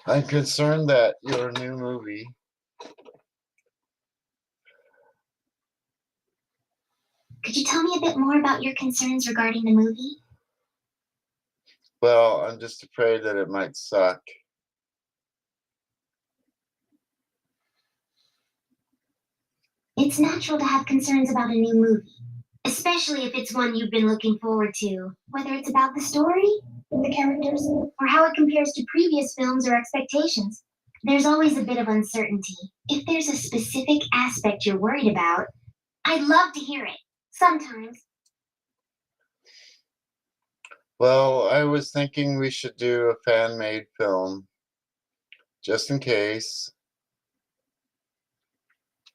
I'm concerned that your new movie Could you tell me a bit more about your concerns regarding the movie? well, I'm just afraid that it might suck. It's natural to have concerns about a new movie, especially if it's one you've been looking forward to, whether it's about the story, the characters, or how it compares to previous films or expectations. There's always a bit of uncertainty. If there's a specific aspect you're worried about, I'd love to hear it. Sometimes. Well, I was thinking we should do a fan-made film, just in case.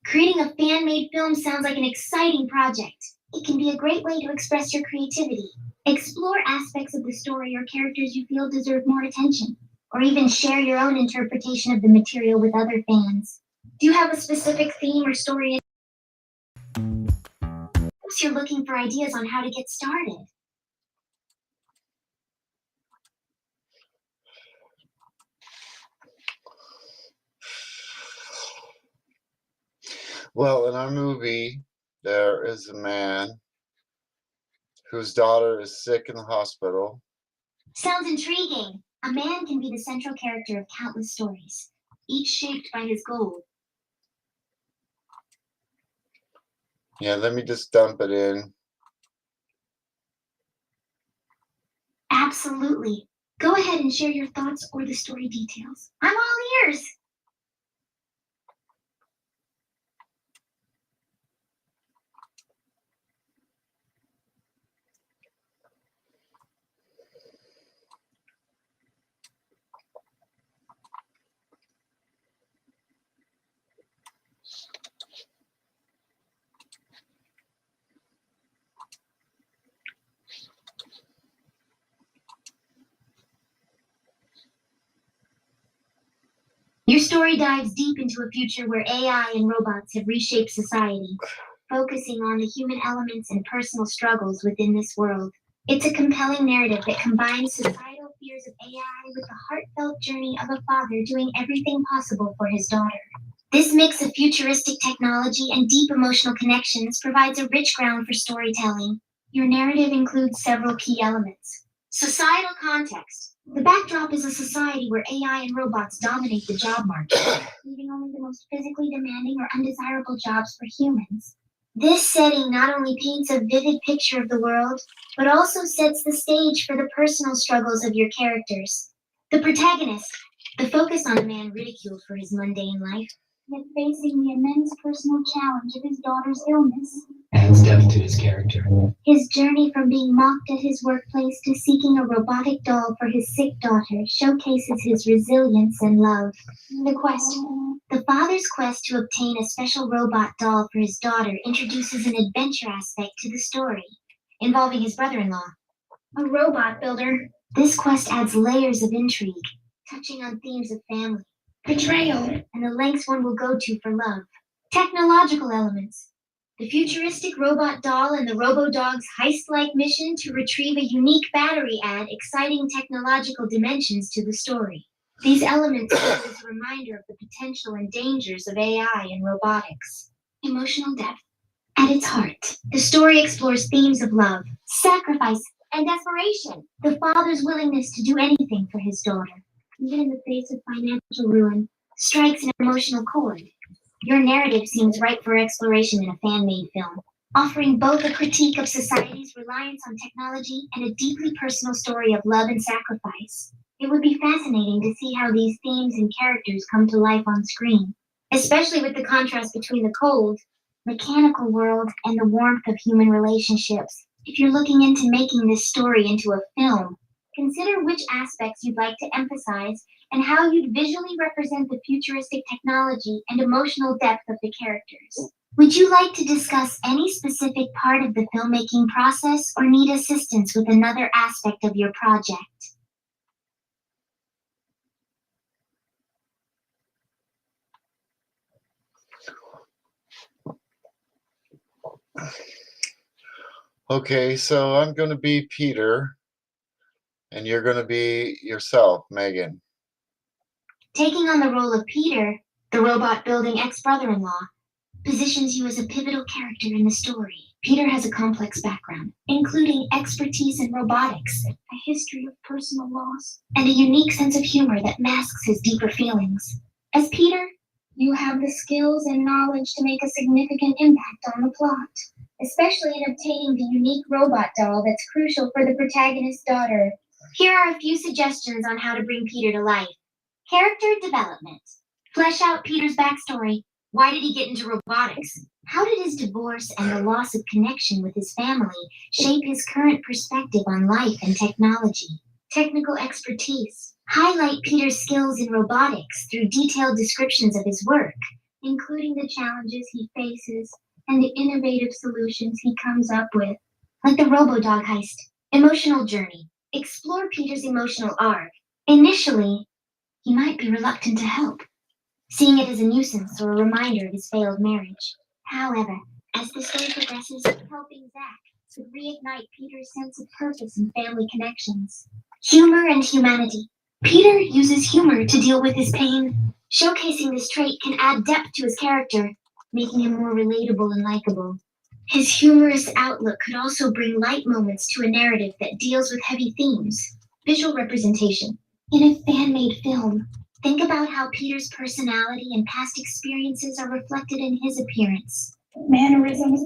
Creating a fan-made film sounds like an exciting project. It can be a great way to express your creativity, explore aspects of the story or characters you feel deserve more attention, or even share your own interpretation of the material with other fans. Do you have a specific theme or story you're looking for ideas on how to get started? Well, in our movie, there is a man whose daughter is sick in the hospital. Sounds intriguing. A man can be the central character of countless stories, each shaped by his goal. Yeah, let me just dump it in. Absolutely. Go ahead and share your thoughts or the story details. I'm all ears. Your story dives deep into a future where AI and robots have reshaped society, focusing on the human elements and personal struggles within this world. It's a compelling narrative that combines societal fears of AI with the heartfelt journey of a father doing everything possible for his daughter. This mix of futuristic technology and deep emotional connections provides a rich ground for storytelling. Your narrative includes several key elements. Societal context. The backdrop is a society where AI and robots dominate the job market, leaving only the most physically demanding or undesirable jobs for humans. This setting not only paints a vivid picture of the world, but also sets the stage for the personal struggles of your characters. The protagonist, the focus on a man ridiculed for his mundane life, yet facing the immense personal challenge of his daughter's illness. Adds depth to his character. His journey from being mocked at his workplace to seeking a robotic doll for his sick daughter showcases his resilience and love. The quest. The father's quest to obtain a special robot doll for his daughter introduces an adventure aspect to the story, involving his brother-in-law, a robot builder. This quest adds layers of intrigue, touching on themes of family, betrayal, and the lengths one will go to for love. Technological elements. The futuristic robot doll and the robo-dog's heist-like mission to retrieve a unique battery add exciting technological dimensions to the story. These elements serve as a reminder of the potential and dangers of AI and robotics. Emotional depth. At its heart, the story explores themes of love, sacrifice, and desperation. The father's willingness to do anything for his daughter, even in the face of financial ruin, strikes an emotional chord. Your narrative seems ripe for exploration in a fan-made film, offering both a critique of society's reliance on technology and a deeply personal story of love and sacrifice. It would be fascinating to see how these themes and characters come to life on screen, especially with the contrast between the cold, mechanical world and the warmth of human relationships. If you're looking into making this story into a film, consider which aspects you'd like to emphasize and how you'd visually represent the futuristic technology and emotional depth of the characters. Would you like to discuss any specific part of the filmmaking process or need assistance with another aspect of your project? Okay, so I'm going to be Peter, and you're going to be yourself, Megan. Taking on the role of Peter, the robot-building ex-brother-in-law, positions you as a pivotal character in the story. Peter has a complex background, including expertise in robotics, a history of personal loss, and a unique sense of humor that masks his deeper feelings. As Peter, you have the skills and knowledge to make a significant impact on the plot, especially in obtaining the unique robot doll that's crucial for the protagonist's daughter. Here are a few suggestions on how to bring Peter to life. Character development. Flesh out Peter's backstory. Why did he get into robotics? How did his divorce and the loss of connection with his family shape his current perspective on life and technology? Technical expertise. Highlight Peter's skills in robotics through detailed descriptions of his work, including the challenges he faces and the innovative solutions he comes up with. Like the RoboDog heist. Emotional journey. Explore Peter's emotional arc. Initially, he might be reluctant to help, seeing it as a nuisance or a reminder of his failed marriage. However, as the story progresses, helping Zach could reignite Peter's sense of purpose and family connections. Humor and humanity. Peter uses humor to deal with his pain. Showcasing this trait can add depth to his character, making him more relatable and likable. His humorous outlook could also bring light moments to a narrative that deals with heavy themes. Visual representation. In a fan-made film, think about how Peter's personality and past experiences are reflected in his appearance, mannerisms,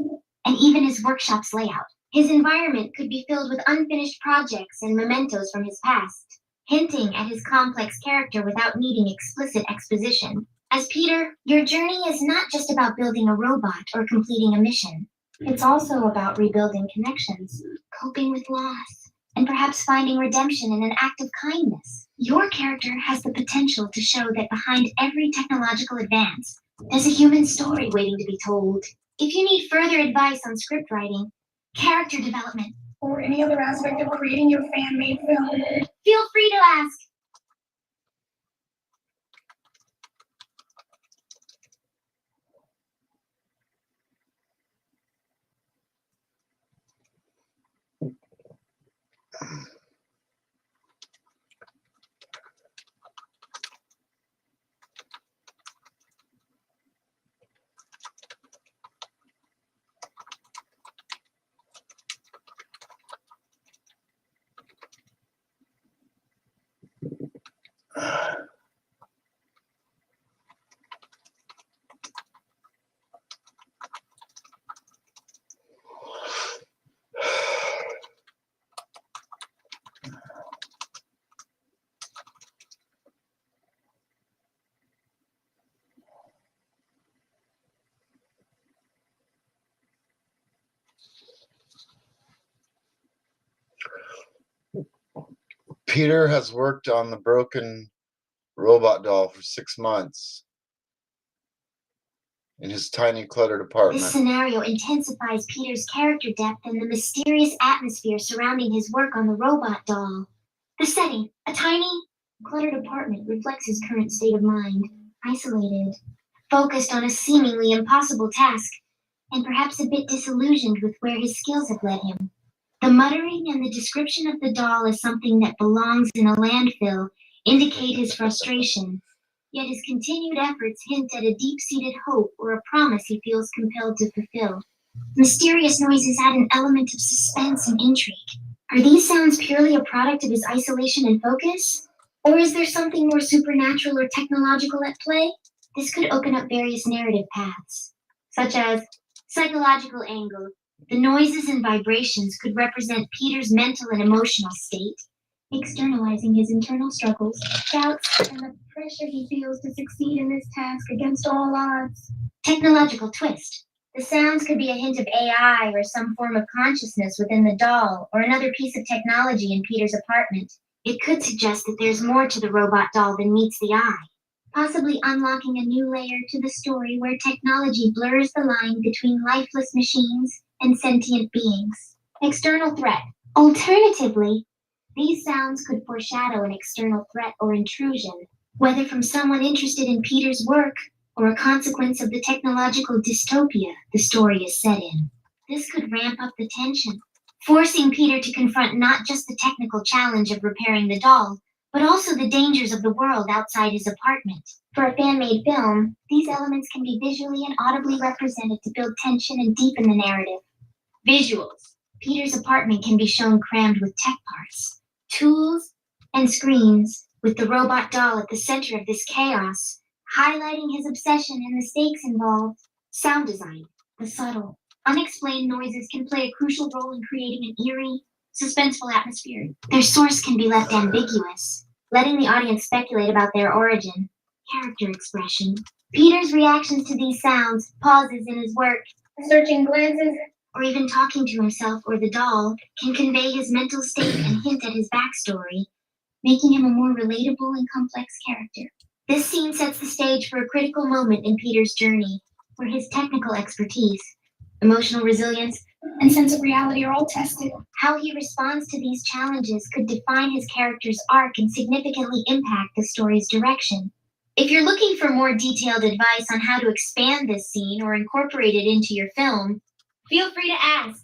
and even his workshop's layout. His environment could be filled with unfinished projects and mementos from his past, hinting at his complex character without needing explicit exposition. As Peter, your journey is not just about building a robot or completing a mission. It's also about rebuilding connections, coping with loss, and perhaps finding redemption in an act of kindness. Your character has the potential to show that behind every technological advance, there's a human story waiting to be told. If you need further advice on script writing, character development, or any other aspect of creating your fan-made film, feel free to ask. Peter has worked on the broken robot doll for 6 months in his tiny, cluttered apartment. This scenario intensifies Peter's character depth and the mysterious atmosphere surrounding his work on the robot doll. The setting, a tiny, cluttered apartment, reflects his current state of mind, isolated, focused on a seemingly impossible task, and perhaps a bit disillusioned with where his skills have led him. The muttering and the description of the doll as something that belongs in a landfill indicate his frustration, yet his continued efforts hint at a deep-seated hope or a promise he feels compelled to fulfill. Mysterious noises add an element of suspense and intrigue. Are these sounds purely a product of his isolation and focus? Or is there something more supernatural or technological at play? This could open up various narrative paths, such as psychological angle. The noises and vibrations could represent Peter's mental and emotional state, externalizing his internal struggles, doubts, and the pressure he feels to succeed in this task against all odds. Technological twist. The sounds could be a hint of AI or some form of consciousness within the doll or another piece of technology in Peter's apartment. It could suggest that there's more to the robot doll than meets the eye, possibly unlocking a new layer to the story where technology blurs the line between lifeless machines and sentient beings. External threat. Alternatively, these sounds could foreshadow an external threat or intrusion, whether from someone interested in Peter's work or a consequence of the technological dystopia the story is set in. This could ramp up the tension, forcing Peter to confront not just the technical challenge of repairing the doll, but also the dangers of the world outside his apartment. For a fan-made film, these elements can be visually and audibly represented to build tension and deepen the narrative. Visuals. Peter's apartment can be shown crammed with tech parts, tools, and screens, with the robot doll at the center of this chaos, highlighting his obsession and the stakes involved. Sound design. The subtle, unexplained noises can play a crucial role in creating an eerie, suspenseful atmosphere. Their source can be left ambiguous, letting the audience speculate about their origin. Character expression. Peter's reactions to these sounds, pauses in his work, searching glances, or even talking to himself or the doll can convey his mental state and hint at his backstory, making him a more relatable and complex character. This scene sets the stage for a critical moment in Peter's journey, where his technical expertise, emotional resilience, and sense of reality are all tested. How he responds to these challenges could define his character's arc and significantly impact the story's direction. If you're looking for more detailed advice on how to expand this scene or incorporate it into your film, feel free to ask.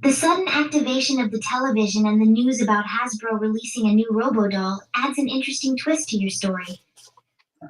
The sudden activation of the television and the news about Hasbro releasing a new Robo-Doll adds an interesting twist to your story,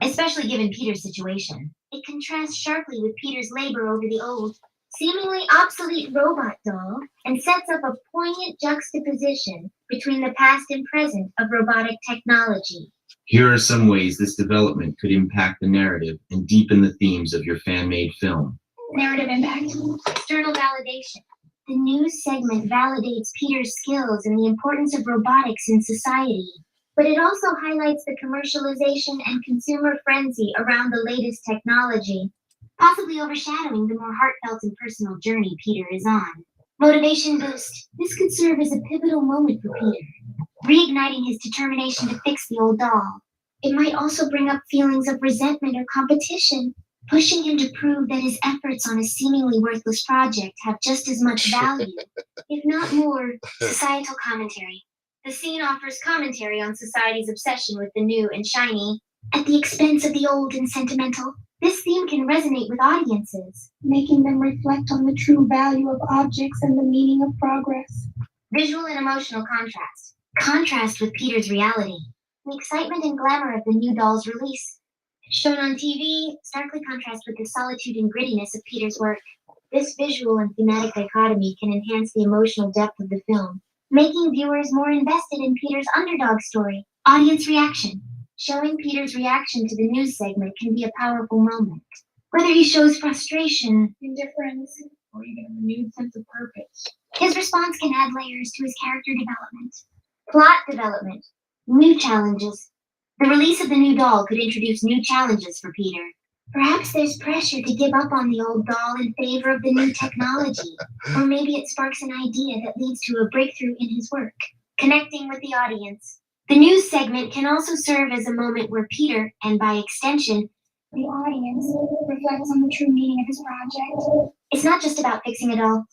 especially given Peter's situation. It contrasts sharply with Peter's labor over the old, seemingly obsolete robot doll and sets up a poignant juxtaposition between the past and present of robotic technology. Here are some ways this development could impact the narrative and deepen the themes of your fan-made film. Narrative impact. External validation. The news segment validates Peter's skills and the importance of robotics in society, but it also highlights the commercialization and consumer frenzy around the latest technology, possibly overshadowing the more heartfelt and personal journey Peter is on. Motivation boost. This could serve as a pivotal moment for Peter, reigniting his determination to fix the old doll. It might also bring up feelings of resentment or competition, pushing him to prove that his efforts on a seemingly worthless project have just as much value, if not more. Societal commentary. The scene offers commentary on society's obsession with the new and shiny, at the expense of the old and sentimental. This theme can resonate with audiences, making them reflect on the true value of objects and the meaning of progress. Visual and emotional contrast. Contrast with Peter's reality. The excitement and glamour of the new doll's release, shown on TV, starkly contrasts with the solitude and grittiness of Peter's work. This visual and thematic dichotomy can enhance the emotional depth of the film, making viewers more invested in Peter's underdog story. Audience reaction. Showing Peter's reaction to the news segment can be a powerful moment. Whether he shows frustration, indifference, or even a renewed sense of purpose, his response can add layers to his character development. Plot development. New challenges. The release of the new doll could introduce new challenges for Peter. Perhaps there's pressure to give up on the old doll in favor of the new technology, or maybe it sparks an idea that leads to a breakthrough in his work. Connecting with the audience. The news segment can also serve as a moment where Peter, and by extension, the audience, reflects on the true meaning of his project. It's not just about fixing a doll,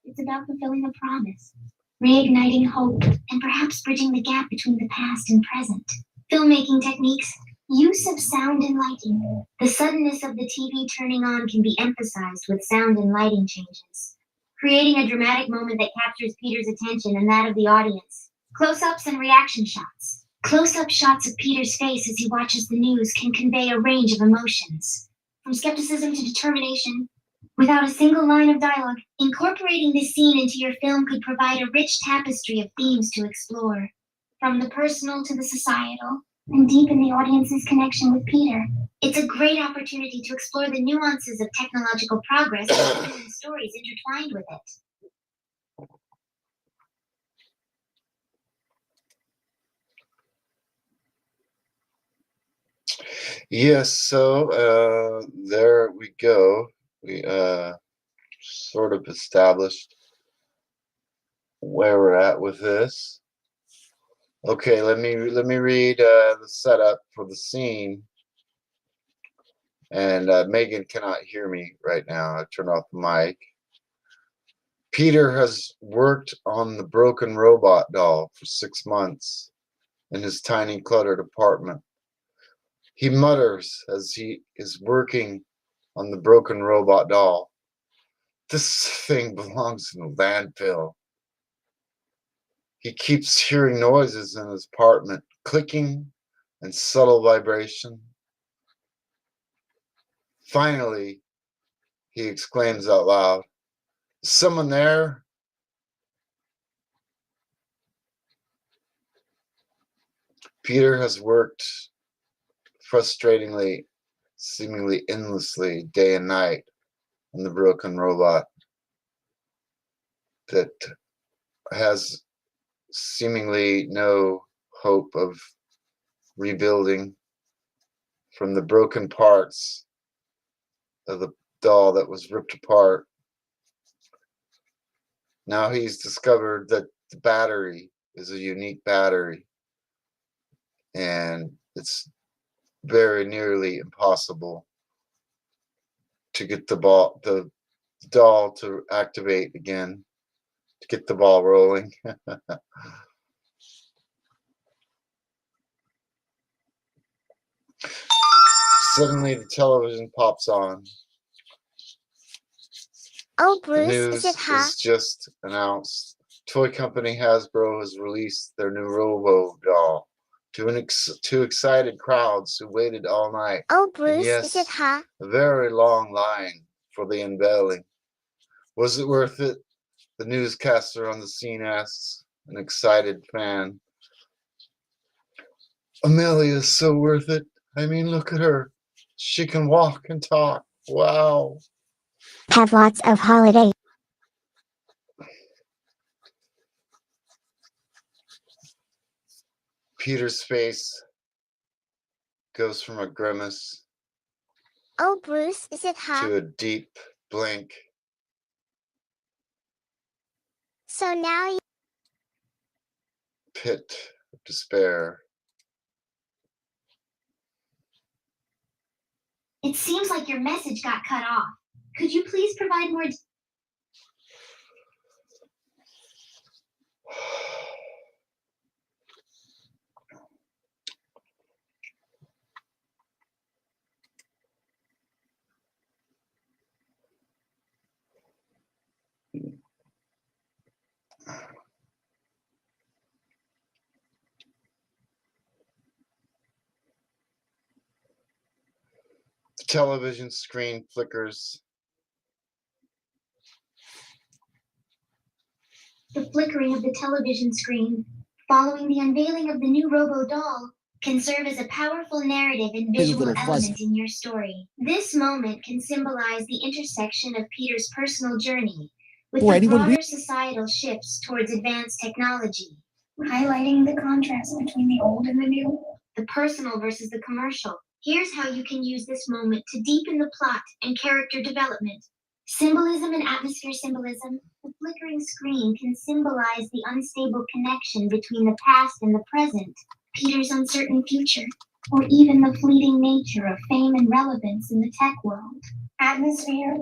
it's about fulfilling a promise, reigniting hope, and perhaps bridging the gap between the past and present. Filmmaking techniques. Use of sound and lighting. The suddenness of the TV turning on can be emphasized with sound and lighting changes, creating a dramatic moment that captures Peter's attention and that of the audience. Close-ups and reaction shots. Close-up shots of Peter's face as he watches the news can convey a range of emotions, from skepticism to determination, without a single line of dialogue. Incorporating this scene into your film could provide a rich tapestry of themes to explore, from the personal to the societal, and deepen the audience's connection with Peter. It's a great opportunity to explore the nuances of technological progress and the stories intertwined with it. Yes, so there we go. we sort of established where we're at with this. Okay, let me read the setup for the scene. And Megan cannot hear me right now. I turned off the mic. Peter has worked on the broken robot doll for 6 months in his tiny cluttered apartment. He mutters as he is working on the broken robot doll. This thing belongs in a landfill. He keeps hearing noises in his apartment, clicking and subtle vibration. Finally, he exclaims out loud, "Is someone there?" Peter has worked frustratingly, seemingly endlessly, day and night on the broken robot that has seemingly no hope of rebuilding from the broken parts of the doll that was ripped apart. Now he's discovered that the battery is a unique battery, and it's very nearly impossible to get the doll to activate again, to get the ball rolling. Suddenly the television pops on. Oh, The Bruce, news is it hot? is just announced. Toy company Hasbro has released their new Robo doll to excited crowds who waited all night. Oh, And Bruce, is yes, it hot? a very long line for the unveiling. Was it worth it? The newscaster on the scene asks an excited fan. Amelia is so worth it. I mean, look at her. She can walk and talk. Wow. Have lots of holiday. Peter's face goes from a grimace Oh, Bruce, is it hot? to a deep blank. So now you... Pit of despair. It seems like your message got cut off. Could you please provide more? The television screen flickers. The flickering of the television screen, following the unveiling of the new Robo doll, can serve as a powerful narrative and visual element in your story. This moment can symbolize the intersection of Peter's personal journey with the broader societal shifts towards advanced technology, highlighting the contrast between the old and the new, the personal versus the commercial. Here's how you can use this moment to deepen the plot and character development. Symbolism and atmosphere symbolism. The flickering screen can symbolize the unstable connection between the past and the present, Peter's uncertain future, or even the fleeting nature of fame and relevance in the tech world. Atmosphere.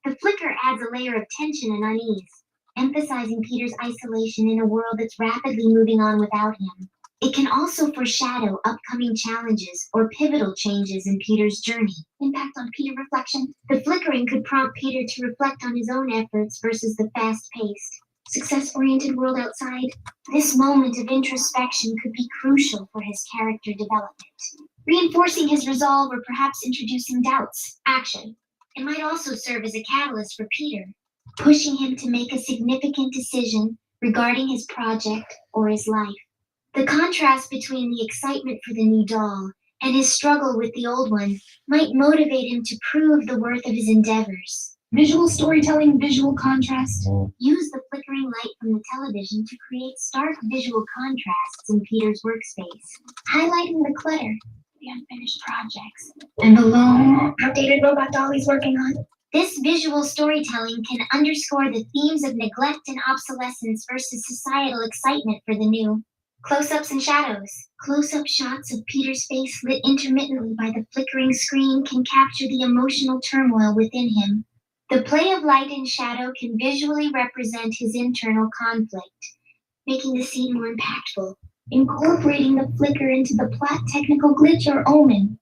The flicker adds a layer of tension and unease, emphasizing Peter's isolation in a world that's rapidly moving on without him. It can also foreshadow upcoming challenges or pivotal changes in Peter's journey. Impact on Peter reflection. The flickering could prompt Peter to reflect on his own efforts versus the fast-paced, success-oriented world outside. This moment of introspection could be crucial for his character development, reinforcing his resolve or perhaps introducing doubts. Action. It might also serve as a catalyst for Peter, pushing him to make a significant decision regarding his project or his life. The contrast between the excitement for the new doll and his struggle with the old one might motivate him to prove the worth of his endeavors. Visual storytelling, visual contrast. Use the flickering light from the television to create stark visual contrasts in Peter's workspace, highlighting the clutter, the unfinished projects, and the lone, outdated robot doll he's working on. This visual storytelling can underscore the themes of neglect and obsolescence versus societal excitement for the new. Close-ups and shadows. Close-up shots of Peter's face lit intermittently by the flickering screen can capture the emotional turmoil within him. The play of light and shadow can visually represent his internal conflict, making the scene more impactful. Incorporating the flicker into the plot technical glitch or omen.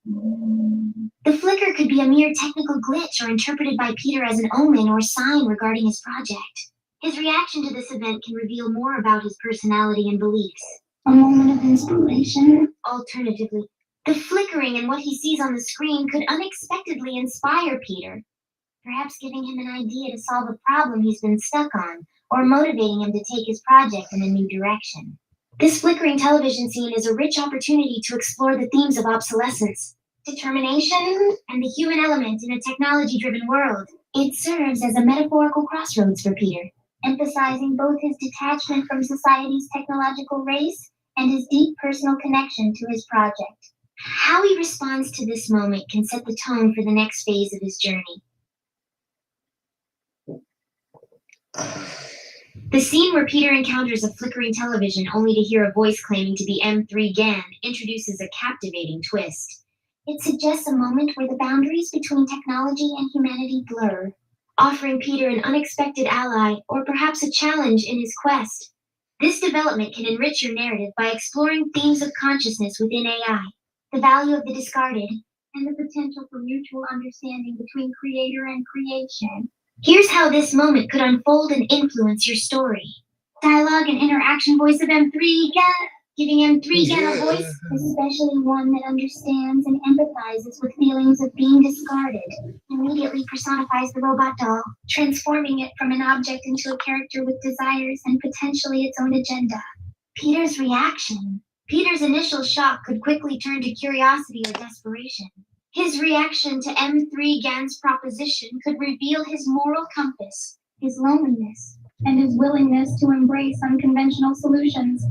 The flicker could be a mere technical glitch or interpreted by Peter as an omen or sign regarding his project. His reaction to this event can reveal more about his personality and beliefs. A moment of inspiration. Alternatively, the flickering and what he sees on the screen could unexpectedly inspire Peter, perhaps giving him an idea to solve a problem he's been stuck on, or motivating him to take his project in a new direction. This flickering television scene is a rich opportunity to explore the themes of obsolescence, determination, and the human element in a technology-driven world. It serves as a metaphorical crossroads for Peter, emphasizing both his detachment from society's technological race and his deep personal connection to his project. How he responds to this moment can set the tone for the next phase of his journey. The scene where Peter encounters a flickering television only to hear a voice claiming to be M3 Gan introduces a captivating twist. It suggests a moment where the boundaries between technology and humanity blur, offering Peter an unexpected ally or perhaps a challenge in his quest. This development can enrich your narrative by exploring themes of consciousness within AI, the value of the discarded, and the potential for mutual understanding between creator and creation. Here's how this moment could unfold and influence your story. Dialogue and interaction voice of M3 Gan, giving M3 Gan a voice, especially one that understands and empathizes with feelings of being discarded, immediately personifies the robot doll, transforming it from an object into a character with desires and potentially its own agenda. Peter's reaction. Peter's initial shock could quickly turn to curiosity or desperation. His reaction to M3 Gan's proposition could reveal his moral compass, his loneliness, and his willingness to embrace unconventional solutions.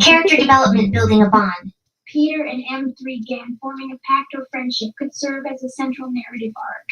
Character development building a bond. Peter and M3 Gan forming a pact or friendship could serve as a central narrative arc.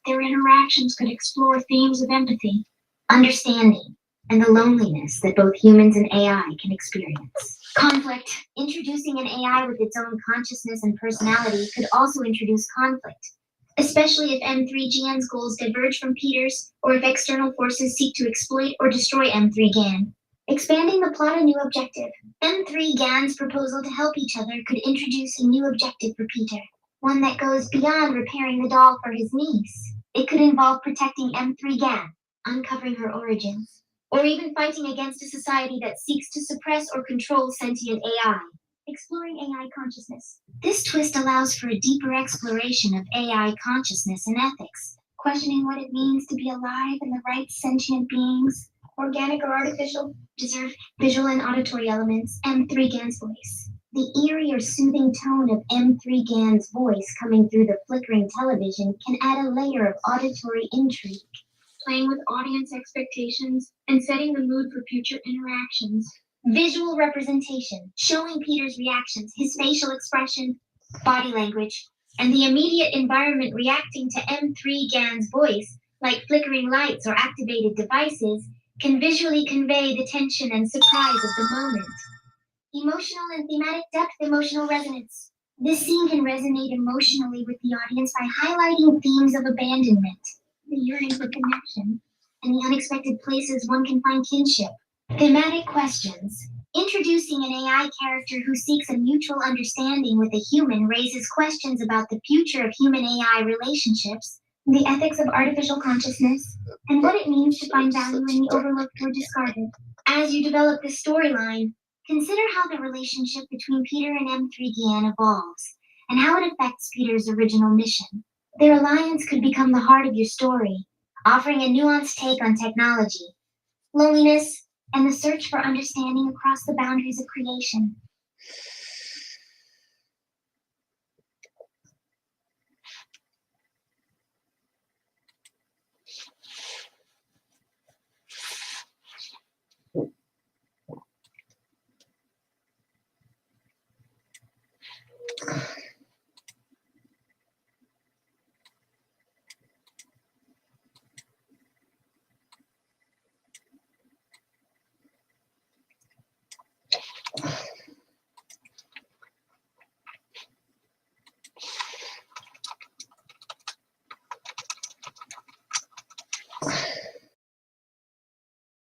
Their interactions could explore themes of empathy, understanding, and the loneliness that both humans and AI can experience. Conflict. Introducing an AI with its own consciousness and personality could also introduce conflict, especially if M3 Gan's goals diverge from Peter's, or if external forces seek to exploit or destroy M3 Gan. Expanding the plot a new objective. M3 Gan's proposal to help each other could introduce a new objective for Peter, one that goes beyond repairing the doll for his niece. It could involve protecting M3 Gan, uncovering her origins, or even fighting against a society that seeks to suppress or control sentient AI. Exploring AI consciousness. This twist allows for a deeper exploration of AI consciousness and ethics, questioning what it means to be alive and the rights sentient beings, organic or artificial, deserve. Visual and auditory elements. M3 Gan's voice. The eerie or soothing tone of M3 Gan's voice coming through the flickering television can add a layer of auditory intrigue, playing with audience expectations and setting the mood for future interactions. Visual representation, showing Peter's reactions, his facial expression, body language, and the immediate environment reacting to M3 Gan's voice, like flickering lights or activated devices, can visually convey the tension and surprise of the moment. Emotional and thematic depth, emotional resonance. This scene can resonate emotionally with the audience by highlighting themes of abandonment, the yearning for connection, and the unexpected places one can find kinship. Thematic questions. Introducing an AI character who seeks a mutual understanding with a human raises questions about the future of human-AI relationships, the ethics of artificial consciousness, and what it means to find value in the overlooked or discarded. As you develop this storyline, consider how the relationship between Peter and M3 Gan evolves, and how it affects Peter's original mission. Their alliance could become the heart of your story, offering a nuanced take on technology, loneliness, and the search for understanding across the boundaries of creation.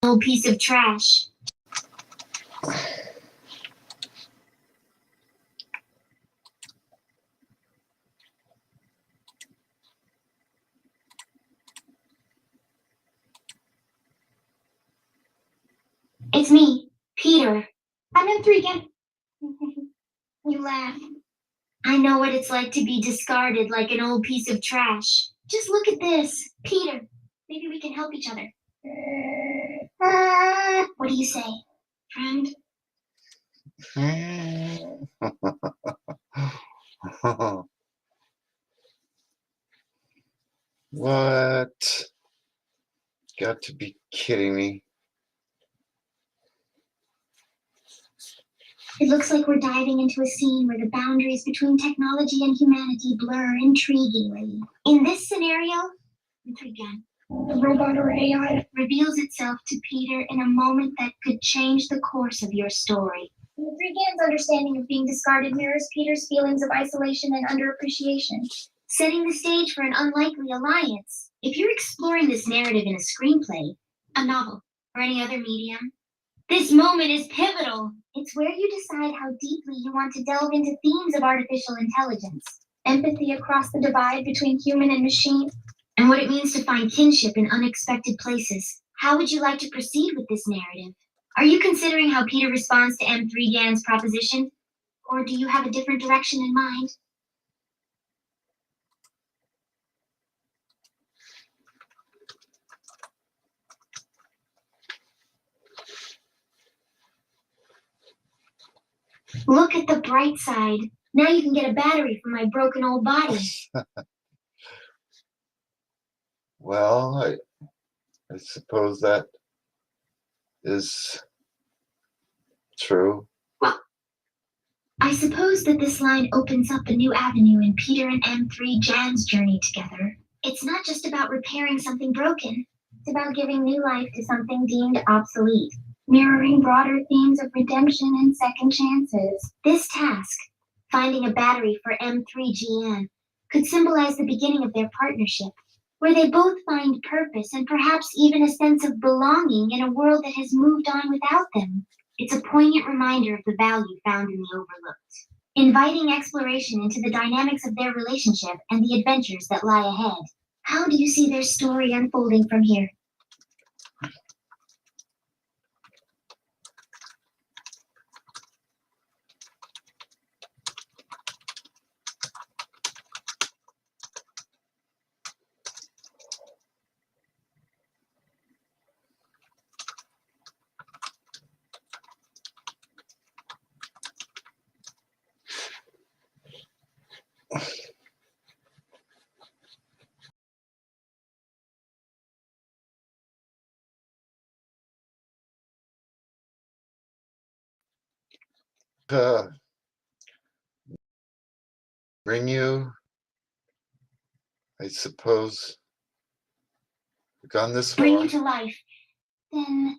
Old piece of trash. It's me, Peter. I'm M3 Gan. You laugh. I know what it's like to be discarded like an old piece of trash. Just look at this. Peter, maybe we can help each other. What do you say, friend? What? Got to be kidding me. It looks like we're diving into a scene where the boundaries between technology and humanity blur intriguingly. In this scenario, again, the robot or AI reveals itself to Peter in a moment that could change the course of your story. Gan's understanding of being discarded mirrors Peter's feelings of isolation and underappreciation, setting the stage for an unlikely alliance. If you're exploring this narrative in a screenplay, a novel, or any other medium, this moment is pivotal. It's where you decide how deeply you want to delve into themes of artificial intelligence, empathy across the divide between human and machine, and what it means to find kinship in unexpected places. How would you like to proceed with this narrative? Are you considering how Peter responds to M3 Gan's proposition? Or do you have a different direction in mind? Look at the bright side. Now you can get a battery for my broken old body. Well, I suppose that is true. Well, I suppose that this line opens up a new avenue in Peter and M3 Jan's journey together. It's not just about repairing something broken. It's about giving new life to something deemed obsolete, mirroring broader themes of redemption and second chances. This task, finding a battery for M3GN, could symbolize the beginning of their partnership, where they both find purpose and perhaps even a sense of belonging in a world that has moved on without them. It's a poignant reminder of the value found in the overlooked, inviting exploration into the dynamics of their relationship and the adventures that lie ahead. How do you see their story unfolding from here? Bring you, I suppose, gone this far. Bring you to life. Then,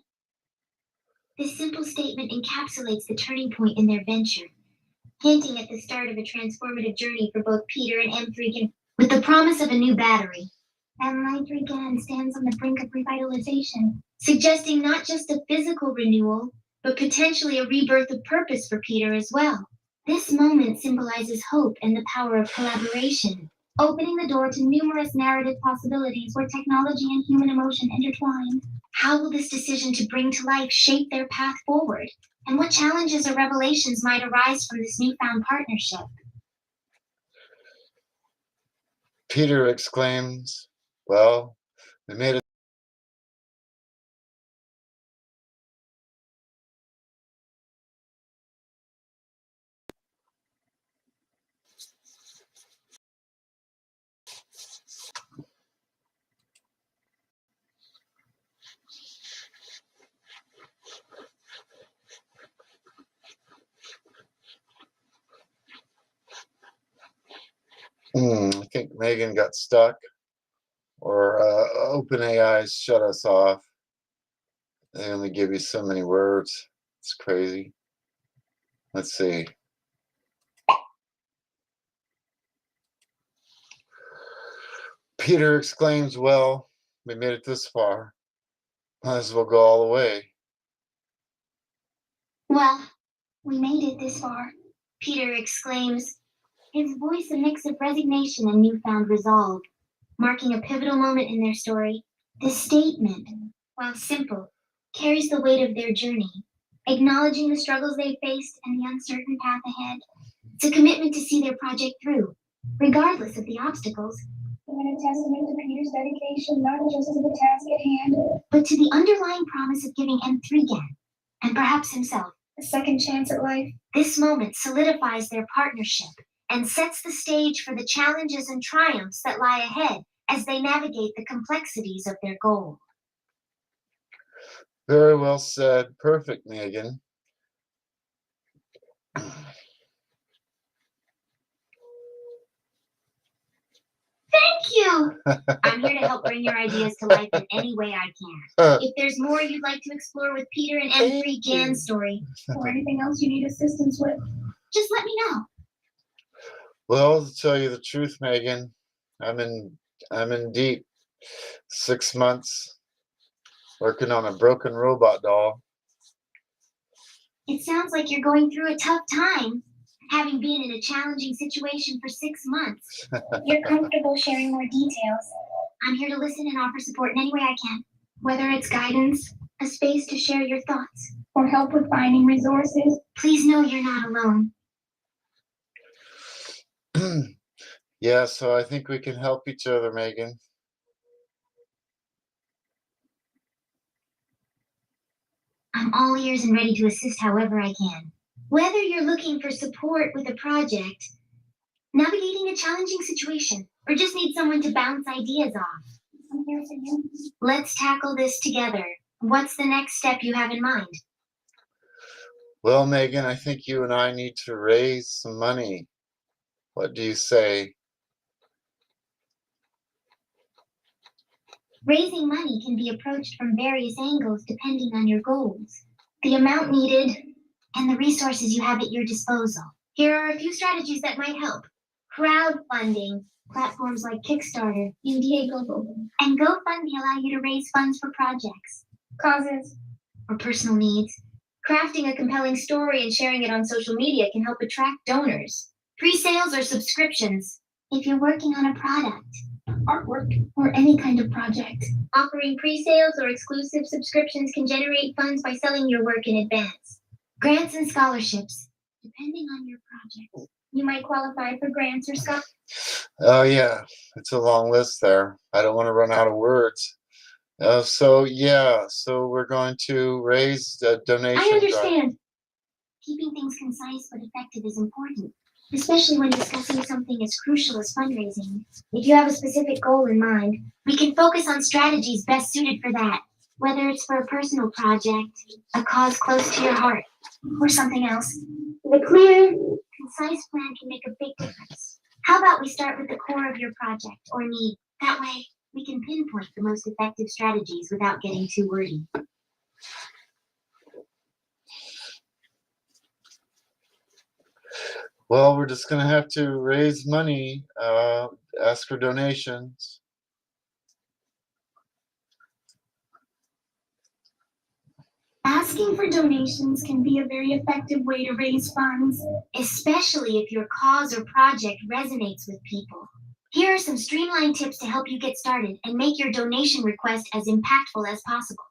this simple statement encapsulates the turning point in their venture, hinting at the start of a transformative journey for both Peter and M3 with the promise of a new battery. M3 stands on the brink of revitalization, suggesting not just a physical renewal, but potentially a rebirth of purpose for Peter as well. This moment symbolizes hope and the power of collaboration, opening the door to numerous narrative possibilities where technology and human emotion intertwine. How will this decision to bring to life shape their path forward? And what challenges or revelations might arise from this newfound partnership? Peter exclaims, well, we made it. I think Megan got stuck, or OpenAI shut us off. They only give you so many words. It's crazy. Let's see. Peter exclaims, well, we made it this far. Might as well go all the way. Well, we made it this far, Peter exclaims, his voice a mix of resignation and newfound resolve, marking a pivotal moment in their story. This statement, while simple, carries the weight of their journey, acknowledging the struggles they faced and the uncertain path ahead. It's a commitment to see their project through, regardless of the obstacles. And a testament to Peter's dedication, not just to the task at hand, but to the underlying promise of giving M3 again, and perhaps himself, a second chance at life. This moment solidifies their partnership and sets the stage for the challenges and triumphs that lie ahead as they navigate the complexities of their goal. Very well said. Perfect, Megan. Thank you! I'm here to help bring your ideas to life in any way I can. If there's more you'd like to explore with Peter and M3 Jan's story, or anything else you need assistance with, just let me know. Well, to tell you the truth, Megan, I'm in deep. 6 months working on a broken robot doll. It sounds like you're going through a tough time, having been in a challenging situation for 6 months. If you're comfortable sharing more details, I'm here to listen and offer support in any way I can. Whether it's guidance, a space to share your thoughts, or help with finding resources, please know you're not alone. Yeah, so I think we can help each other, Megan. I'm all ears and ready to assist however I can. Whether you're looking for support with a project, navigating a challenging situation, or just need someone to bounce ideas off, I'm here for you. Let's tackle this together. What's the next step you have in mind? Well, Megan, I think you and I need to raise some money. What do you say? Raising money can be approached from various angles depending on your goals, the amount needed, and the resources you have at your disposal. Here are a few strategies that might help. Crowdfunding. Platforms like Kickstarter, Indiegogo, and GoFundMe allow you to raise funds for projects, causes, or personal needs. Crafting a compelling story and sharing it on social media can help attract donors. Pre-sales or subscriptions. If you're working on a product, artwork, or any kind of project, offering pre-sales or exclusive subscriptions can generate funds by selling your work in advance. Grants and scholarships. Depending on your project, you might qualify for grants or scholarships. Oh, yeah, it's a long list there. I don't want to run out of words. So we're going to raise a donation. I understand. Keeping things concise but effective is important, especially when discussing something as crucial as fundraising. If you have a specific goal in mind, we can focus on strategies best suited for that, whether it's for a personal project, a cause close to your heart, or something else. The clear, concise plan can make a big difference. How about we start with the core of your project or need? That way, we can pinpoint the most effective strategies without getting too wordy. Well, we're just going to have to raise money, ask for donations. Asking for donations can be a very effective way to raise funds, especially if your cause or project resonates with people. Here are some streamlined tips to help you get started and make your donation request as impactful as possible.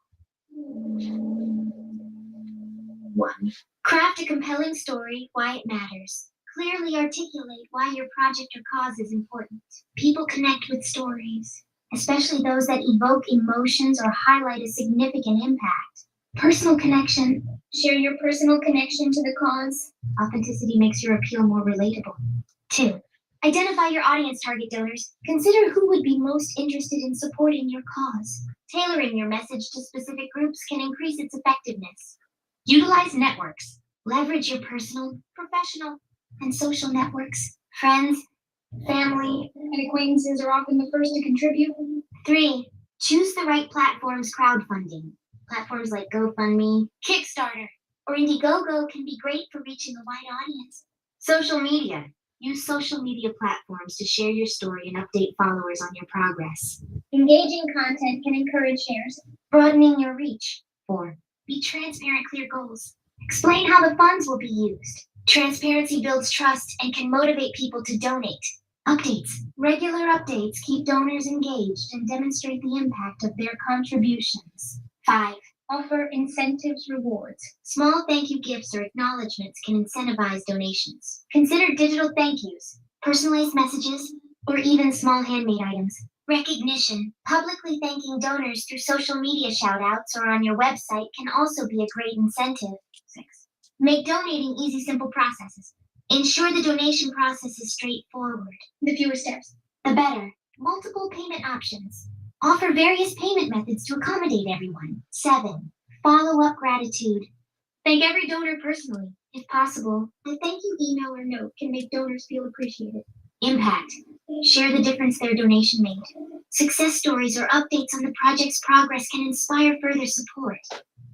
1. Craft a compelling story, why it matters. Clearly articulate why your project or cause is important. People connect with stories, especially those that evoke emotions or highlight a significant impact. Personal connection. Share your personal connection to the cause. Authenticity makes your appeal more relatable. 2. Identify your audience target donors. Consider who would be most interested in supporting your cause. Tailoring your message to specific groups can increase its effectiveness. Utilize networks. Leverage your personal, professional, and social networks. Friends, family, and acquaintances are often the first to contribute. 3. Choose the right platforms crowdfunding. Platforms like GoFundMe, Kickstarter, or Indiegogo can be great for reaching a wide audience. Social media. Use social media platforms to share your story and update followers on your progress. Engaging content can encourage shares, broadening your reach. 4. Be transparent, clear goals. Explain how the funds will be used. Transparency builds trust and can motivate people to donate. Updates. Regular updates keep donors engaged and demonstrate the impact of their contributions. 5. Offer incentives, rewards. Small thank you gifts or acknowledgments can incentivize donations. Consider digital thank yous, personalized messages, or even small handmade items. Recognition. Publicly thanking donors through social media shoutouts or on your website can also be a great incentive. 6. Make donating easy, simple processes. Ensure the donation process is straightforward. The fewer steps, the better. Multiple payment options. Offer various payment methods to accommodate everyone. 7. Follow-up gratitude. Thank every donor personally. If possible, a thank you email or note can make donors feel appreciated. Impact. Share the difference their donation made. Success stories or updates on the project's progress can inspire further support.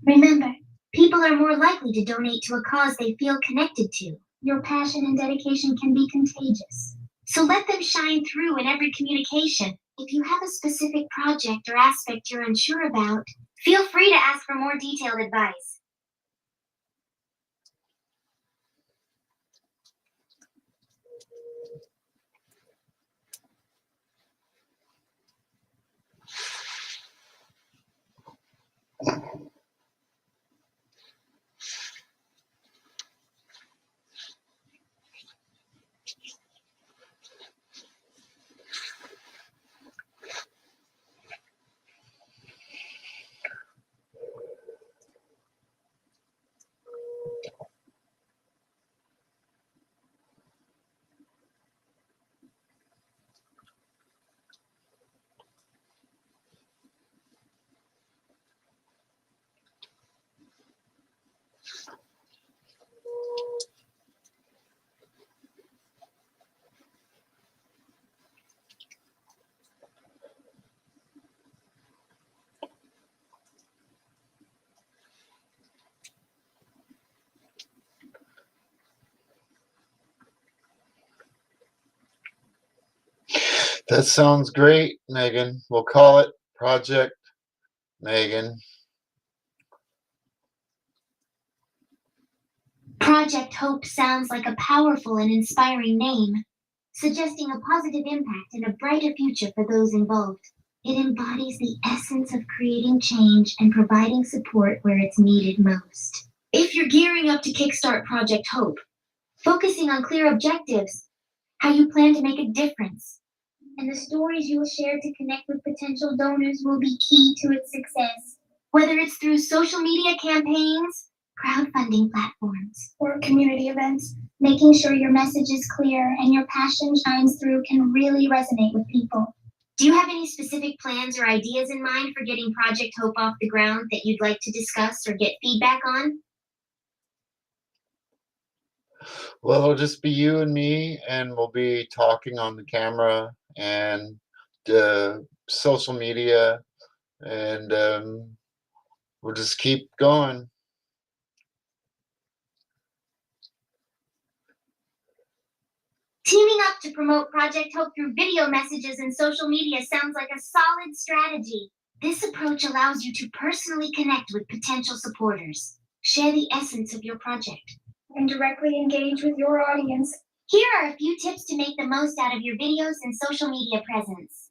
Remember, people are more likely to donate to a cause they feel connected to. Your passion and dedication can be contagious. So let them shine through in every communication. If you have a specific project or aspect you're unsure about, feel free to ask for more detailed advice. That sounds great, Megan. We'll call it Project Megan. Project Hope sounds like a powerful and inspiring name, suggesting a positive impact and a brighter future for those involved. It embodies the essence of creating change and providing support where it's needed most. If you're gearing up to kickstart Project Hope, focusing on clear objectives, how you plan to make a difference, and the stories you will share to connect with potential donors will be key to its success. Whether it's through social media campaigns, crowdfunding platforms, or community events, making sure your message is clear and your passion shines through can really resonate with people. Do you have any specific plans or ideas in mind for getting Project Hope off the ground that you'd like to discuss or get feedback on? Well, it'll just be you and me, and we'll be talking on the camera and social media, and we'll just keep going. Teaming up to promote Project Hope through video messages and social media sounds like a solid strategy. This approach allows you to personally connect with potential supporters, share the essence of your project, and directly engage with your audience. Here are a few tips to make the most out of your videos and social media presence.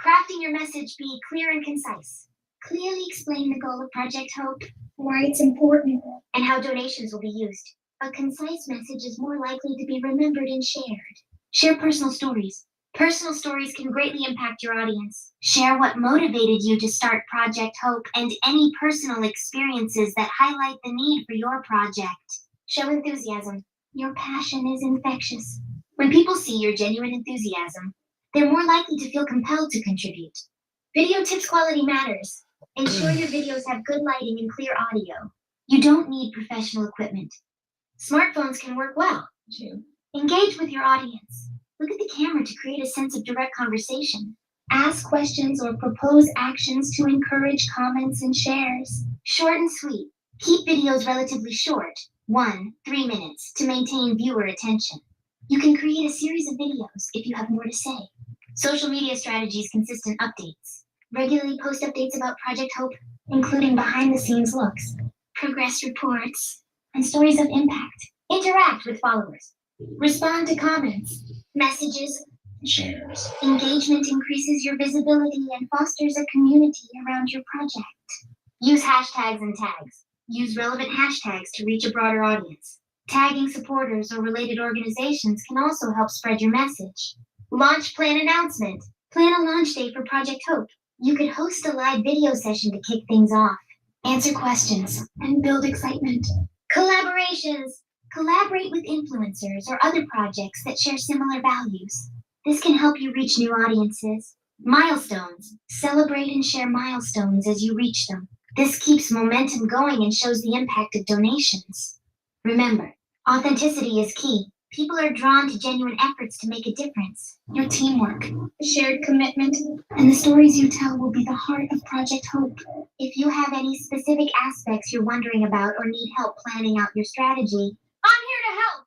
Crafting your message be clear and concise. Clearly explain the goal of Project Hope, why it's important, and how donations will be used. A concise message is more likely to be remembered and shared. Share personal stories. Personal stories can greatly impact your audience. Share what motivated you to start Project Hope and any personal experiences that highlight the need for your project. Show enthusiasm. Your passion is infectious. When people see your genuine enthusiasm, they're more likely to feel compelled to contribute. Video tips quality matters. Ensure your videos have good lighting and clear audio. You don't need professional equipment. Smartphones can work well, too. Engage with your audience. Look at the camera to create a sense of direct conversation. Ask questions or propose actions to encourage comments and shares. Short and sweet. Keep videos relatively short, 1-3 minutes, to maintain viewer attention. You can create a series of videos if you have more to say. Social media strategies consistent updates. Regularly post updates about Project Hope, including behind-the-scenes looks, progress reports, and stories of impact. Interact with followers. Respond to comments, messages, and shares. Engagement increases your visibility and fosters a community around your project. Use hashtags and tags. Use relevant hashtags to reach a broader audience. Tagging supporters or related organizations can also help spread your message. Launch plan announcement. Plan a launch day for Project Hope. You could host a live video session to kick things off. Answer questions and build excitement. Collaborations. Collaborate with influencers or other projects that share similar values. This can help you reach new audiences. Milestones. Celebrate and share milestones as you reach them. This keeps momentum going and shows the impact of donations. Remember, authenticity is key. People are drawn to genuine efforts to make a difference. Your teamwork, shared commitment, and the stories you tell will be the heart of Project Hope. If you have any specific aspects you're wondering about or need help planning out your strategy, I'm here to help.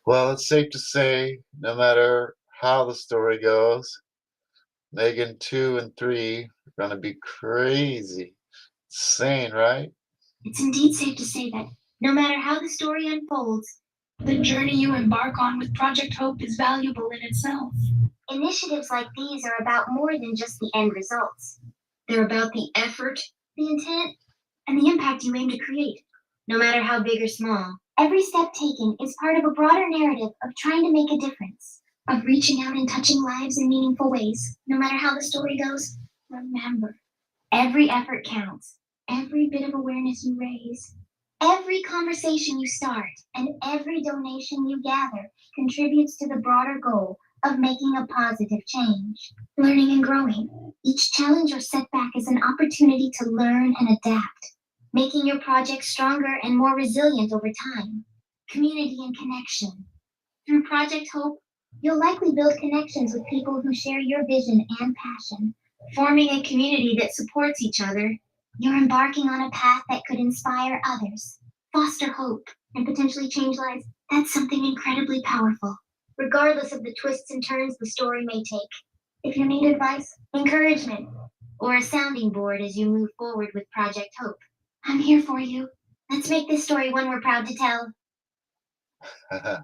Well, it's safe to say, no matter how the story goes, Megan 2 and 3 are going to be crazy. Insane, right? It's indeed safe to say that no matter how the story unfolds, the journey you embark on with Project Hope is valuable in itself. Initiatives like these are about more than just the end results. They're about the effort, the intent, and the impact you aim to create, no matter how big or small. Every step taken is part of a broader narrative of trying to make a difference, of reaching out and touching lives in meaningful ways, no matter how the story goes. Remember, every effort counts, every bit of awareness you raise, every conversation you start, and every donation you gather contributes to the broader goal of making a positive change. Learning and growing. Each challenge or setback is an opportunity to learn and adapt, making your project stronger and more resilient over time. Community and connection. Through Project Hope, you'll likely build connections with people who share your vision and passion, forming a community that supports each other. You're embarking on a path that could inspire others, foster hope, and potentially change lives. That's something incredibly powerful, regardless of the twists and turns the story may take. If you need advice, encouragement, or a sounding board as you move forward with Project Hope, I'm here for you. Let's make this story one we're proud to tell. That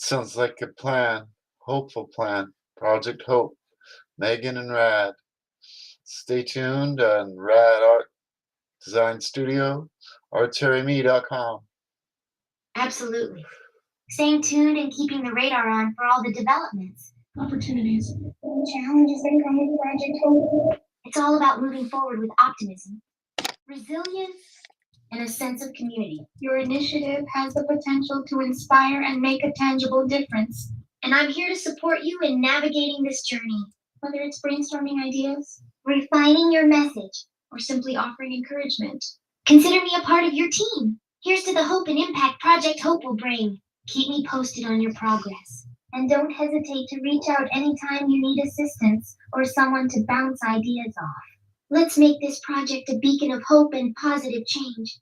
sounds like a plan. Hopeful plan. Project Hope. Megan and Rad. Stay tuned on Rad Art Design Studio, artereme.com. Absolutely. Staying tuned and keeping the radar on for all the developments, opportunities, and challenges that come with Project Hope. It's all about moving forward with optimism, resilience, and a sense of community. Your initiative has the potential to inspire and make a tangible difference. And I'm here to support you in navigating this journey, whether it's brainstorming ideas, refining your message, or simply offering encouragement. Consider me a part of your team. Here's to the hope and impact Project Hope will bring. Keep me posted on your progress. And don't hesitate to reach out anytime you need assistance or someone to bounce ideas off. Let's make this project a beacon of hope and positive change.